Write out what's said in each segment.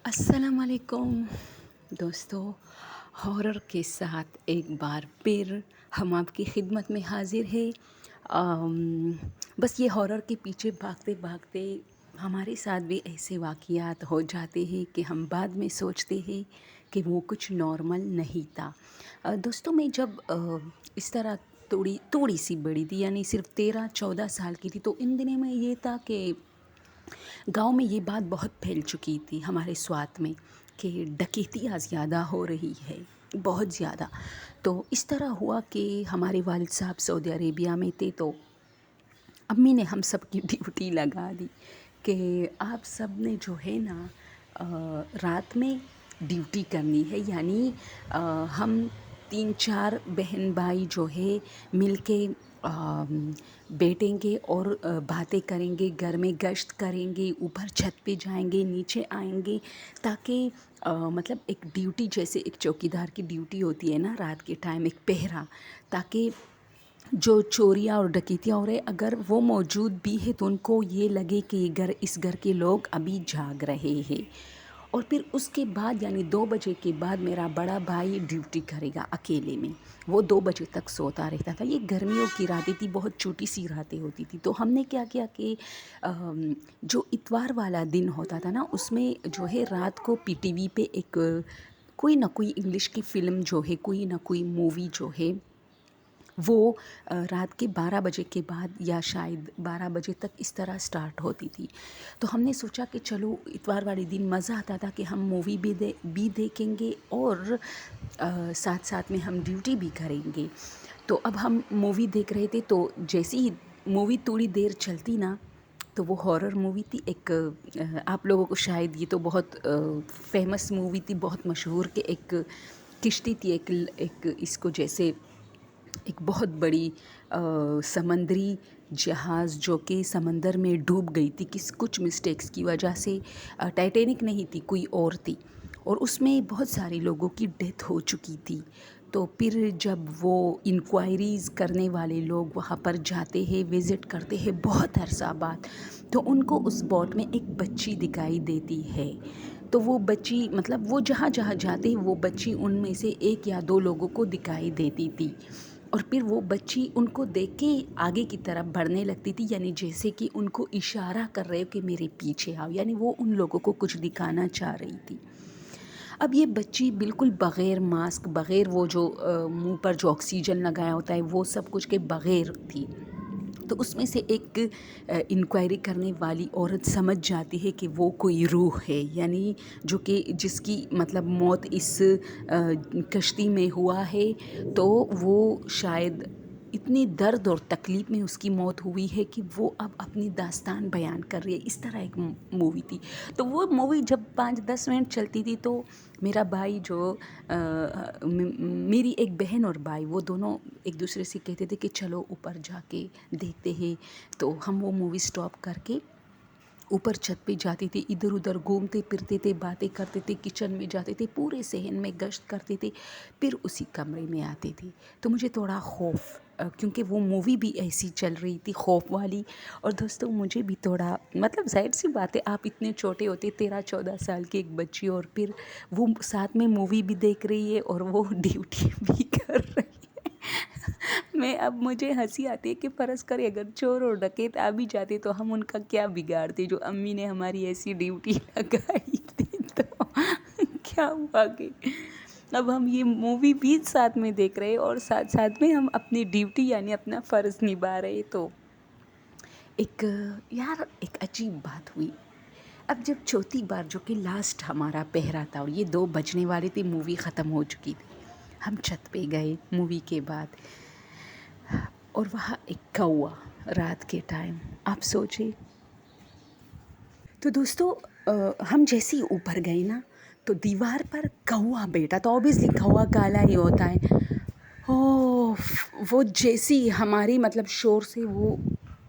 अस्सलाम वालेकुम दोस्तों। हॉरर के साथ एक बार फिर हम आपकी खिदमत में हाजिर है। बस ये हॉरर के पीछे भागते भागते हमारे साथ भी ऐसे वाक़यात हो जाते हैं कि हम बाद में सोचते हैं कि वो कुछ नॉर्मल नहीं था। दोस्तों, मैं जब इस तरह थोड़ी थोड़ी सी बड़ी थी, यानी सिर्फ 13-14 साल की थी, तो इन दिनों में ये था कि गांव में ये बात बहुत फैल चुकी थी हमारे स्वात में कि डकैतियाँ ज़्यादा हो रही है, बहुत ज़्यादा। तो इस तरह हुआ कि हमारे वालिद साहब सऊदी अरेबिया में थे, तो अम्मी ने हम सब की ड्यूटी लगा दी कि आप सब ने जो है ना रात में ड्यूटी करनी है। यानी हम 3-4 बहन भाई जो है मिलके बैठेंगे और बातें करेंगे, घर में गश्त करेंगे, ऊपर छत पे जाएंगे, नीचे आएंगे, ताकि मतलब एक ड्यूटी, जैसे एक चौकीदार की ड्यूटी होती है ना रात के टाइम, एक पहरा, ताकि जो चोरियाँ और डकैतियाँ हो रहे अगर वो मौजूद भी है तो उनको ये लगे कि इस घर के लोग अभी जाग रहे हैं। और फिर उसके बाद यानी 2 बजे के बाद मेरा बड़ा भाई ड्यूटी करेगा अकेले में। वो 2 बजे तक सोता रहता था। ये गर्मियों की रातें थी, बहुत छोटी सी रातें होती थी। तो हमने क्या किया कि जो इतवार वाला दिन होता था ना, उसमें जो है रात को पीटीवी पे एक कोई ना कोई इंग्लिश की फ़िल्म जो है, कोई ना कोई मूवी जो है, वो रात के 12 बजे के बाद या शायद 12 बजे तक इस तरह स्टार्ट होती थी। तो हमने सोचा कि चलो इतवार वाले दिन मज़ा आता था कि हम मूवी भी देखेंगे और साथ साथ में हम ड्यूटी भी करेंगे। तो अब हम मूवी देख रहे थे, तो जैसे ही मूवी थोड़ी देर चलती ना, तो वो हॉरर मूवी थी एक। आप लोगों को शायद ये तो बहुत फेमस मूवी थी, बहुत मशहूर, कि एक किश्ती थी, एक इसको जैसे एक बहुत बड़ी समंदरी जहाज़ जो कि समंदर में डूब गई थी कुछ मिस्टेक्स की वजह से। टाइटैनिक नहीं थी, कोई और थी, और उसमें बहुत सारे लोगों की डेथ हो चुकी थी। तो फिर जब वो इंक्वायरीज़ करने वाले लोग वहाँ पर जाते हैं, विज़िट करते हैं बहुत अरसा बाद, तो उनको उस बोट में एक बच्ची दिखाई देती है। तो वो बच्ची, मतलब वो जहाँ जहाँ जाते वो बच्ची उनमें से 1 या 2 लोगों को दिखाई देती थी। और फिर वो बच्ची उनको देख के आगे की तरफ बढ़ने लगती थी, यानी जैसे कि उनको इशारा कर रहे हो कि मेरे पीछे आओ, यानी वो उन लोगों को कुछ दिखाना चाह रही थी। अब ये बच्ची बिल्कुल बग़ैर मास्क, बग़ैर वो जो मुंह पर जो ऑक्सीजन लगाया होता है, वो सब कुछ के बग़ैर थी। तो उसमें से एक इंक्वायरी करने वाली औरत समझ जाती है कि वो कोई रूह है, यानी जो कि जिसकी मतलब मौत इस कश्ती में हुआ है। तो वो शायद इतनी दर्द और तकलीफ़ में उसकी मौत हुई है कि वो अब अपनी दास्तान बयान कर रही है। इस तरह एक मूवी थी। तो वो मूवी जब 5-10 मिनट चलती थी, तो मेरा भाई जो मेरी एक बहन और भाई, वो दोनों एक दूसरे से कहते थे कि चलो ऊपर जाके देखते हैं। तो हम वो मूवी स्टॉप करके ऊपर छत पे जाते थे, इधर उधर घूमते फिरते थे, बातें करते थे, किचन में जाते थे, पूरे सहन में गश्त करते थे, फिर उसी कमरे में आते थे। तो मुझे थोड़ा खौफ, क्योंकि वो मूवी भी ऐसी चल रही थी, खौफ वाली। और दोस्तों, मुझे भी थोड़ा, मतलब ज़ाहिर सी बात है, आप इतने छोटे होते, 13-14 साल की एक बच्ची, और फिर वो साथ में मूवी भी देख रही है और वो ड्यूटी भी कर रही है। मैं अब मुझे हंसी आती है कि फ़र्ज़ करें अगर चोर और डकैत आ भी जाते तो हम उनका क्या बिगाड़ते, जो अम्मी ने हमारी ऐसी ड्यूटी लगाई थी। तो क्या हुआ कि अब हम ये मूवी भी साथ में देख रहे हैं और साथ साथ में हम अपनी ड्यूटी यानी अपना फ़र्ज़ निभा रहे। तो एक यार एक अजीब बात हुई। अब जब चौथी बार, जो कि लास्ट हमारा पहरा था और ये 2 बजने वाली थी, मूवी ख़त्म हो चुकी थी, हम छत पे गए मूवी के बाद, और वहाँ एक कौवा रात के टाइम, आप सोचिए। तो दोस्तों, हम जैसे ही ऊपर गए ना, तो दीवार पर कौवा बैठा था। ऑब्वियसली कौवा काला ही होता है। ओह! वो जैसे ही हमारी मतलब शोर से वो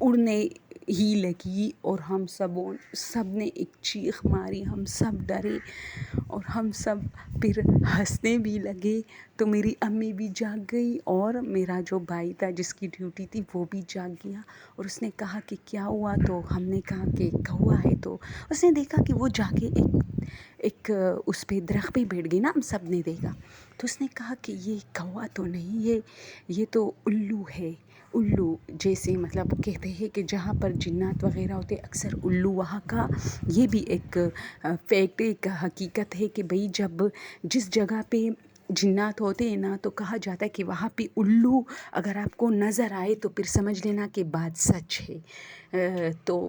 उड़ने ही लगी, और हम सब ने एक चीख मारी, हम सब डरे और हम सब फिर हँसने भी लगे। तो मेरी अम्मी भी जाग गई और मेरा जो भाई था जिसकी ड्यूटी थी वो भी जाग गया, और उसने कहा कि क्या हुआ? तो हमने कहा कि कौवा है। तो उसने देखा कि वो जाके एक ایک اس پہ درخت پہ بیٹھ گئی نا، ہم سب نے دیکھا، تو اس نے کہا کہ یہ کوا تو نہیں، یہ تو الو ہے۔ الو جیسے مطلب کہتے ہیں کہ جہاں پر جنات وغیرہ ہوتے اکثر الو وہاں کا، یہ بھی ایک فیکٹ، ایک حقیقت ہے کہ بھئی جب جس جگہ پہ جنات ہوتے ہیں نا تو کہا جاتا ہے کہ وہاں پہ الو اگر آپ کو نظر آئے تو پھر سمجھ لینا کہ بات سچ ہے۔ تو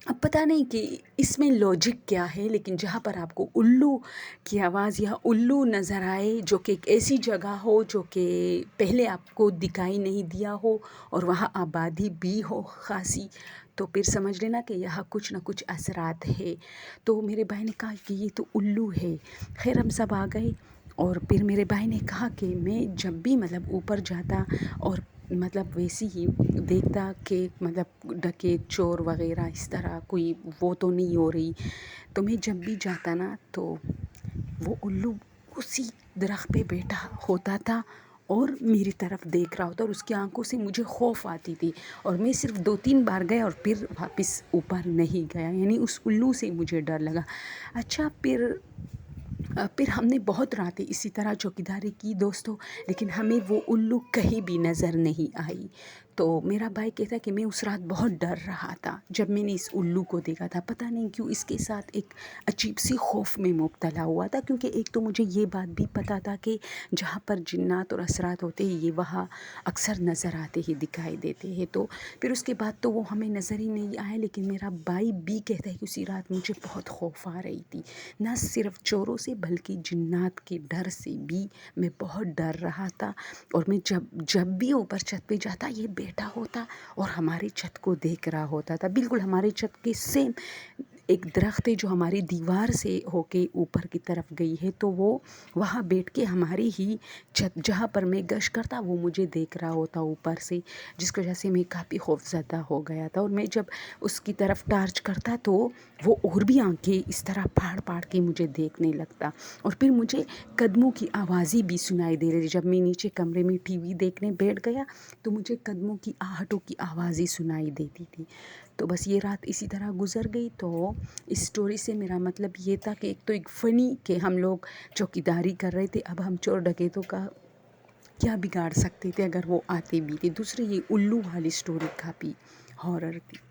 اب پتہ نہیں کہ اس میں لاجک کیا ہے، لیکن جہاں پر آپ کو الو کی آواز یا الو نظر آئے جو کہ ایک ایسی جگہ ہو جو کہ پہلے آپ کو دکھائی نہیں دیا ہو اور وہاں آبادی بھی ہو خاصی، تو پھر سمجھ لینا کہ یہاں کچھ نہ کچھ اثرات ہے۔ تو میرے بھائی نے کہا کہ یہ تو الو ہے۔ خیر ہم سب آ گئے، اور پھر میرے بھائی نے کہا کہ میں جب بھی مطلب اوپر جاتا اور مطلب ویسی ہی دیکھتا کہ مطلب ڈکیت چور وغیرہ اس طرح کوئی وہ تو نہیں ہو رہی، تو میں جب بھی جاتا نا تو وہ الو اسی درخت پہ بیٹھا ہوتا تھا اور میری طرف دیکھ رہا ہوتا، اور اس کی آنکھوں سے مجھے خوف آتی تھی، اور میں صرف 2-3 بار گیا اور پھر واپس اوپر نہیں گیا، یعنی اس الو سے مجھے ڈر لگا۔ اچھا پھر ہم نے بہت راتیں اسی طرح چوکیداری کی دوستوں، لیکن ہمیں وہ الو کہیں بھی نظر نہیں آئی۔ تو میرا بھائی کہتا ہے کہ میں اس رات بہت ڈر رہا تھا جب میں نے اس الو کو دیکھا تھا، پتہ نہیں کیوں اس کے ساتھ ایک عجیب سی خوف میں مبتلا ہوا تھا، کیونکہ ایک تو مجھے یہ بات بھی پتہ تھا کہ جہاں پر جنات اور اثرات ہوتے ہیں یہ وہاں اکثر نظر آتے ہی دکھائی دیتے ہیں۔ تو پھر اس کے بعد تو وہ ہمیں نظر ہی نہیں آیا، لیکن میرا بھائی بھی کہتا ہے کہ اسی رات مجھے بہت خوف آ رہی تھی، نہ صرف چوروں سے بلکہ جنات کے ڈر سے بھی میں بہت ڈر رہا تھا، اور میں جب بھی اوپر چھت پہ جاتا یہ بیٹھا ہوتا اور ہماری چھت کو دیکھ رہا ہوتا تھا، بالکل ہماری چھت کے سیم ایک درخت ہے جو ہماری دیوار سے ہو کے اوپر کی طرف گئی ہے، تو وہ وہاں بیٹھ کے ہماری ہی چھت جہاں پر میں گشت کرتا وہ مجھے دیکھ رہا ہوتا اوپر سے، جس کی وجہ سے میں کافی خوف زدہ ہو گیا تھا، اور میں جب اس کی طرف ٹارچ کرتا تو وہ اور بھی آنکھیں اس طرح پھاڑ پھاڑ کے مجھے دیکھنے لگتا، اور پھر مجھے قدموں کی آوازیں بھی سنائی دے رہی تھی، جب میں نیچے کمرے میں ٹی وی دیکھنے بیٹھ گیا تو مجھے قدموں کی آہٹوں کی آوازیں سنائی دیتی تھی۔ تو بس یہ رات اسی طرح گزر گئی۔ تو اس سٹوری سے میرا مطلب یہ تھا کہ ایک تو ایک فنی کہ ہم لوگ چوکیداری کر رہے تھے، اب ہم چور ڈکیتوں کا کیا بگاڑ سکتے تھے اگر وہ آتے بھی تھے، دوسری یہ الو والی سٹوری کافی ہارر تھی۔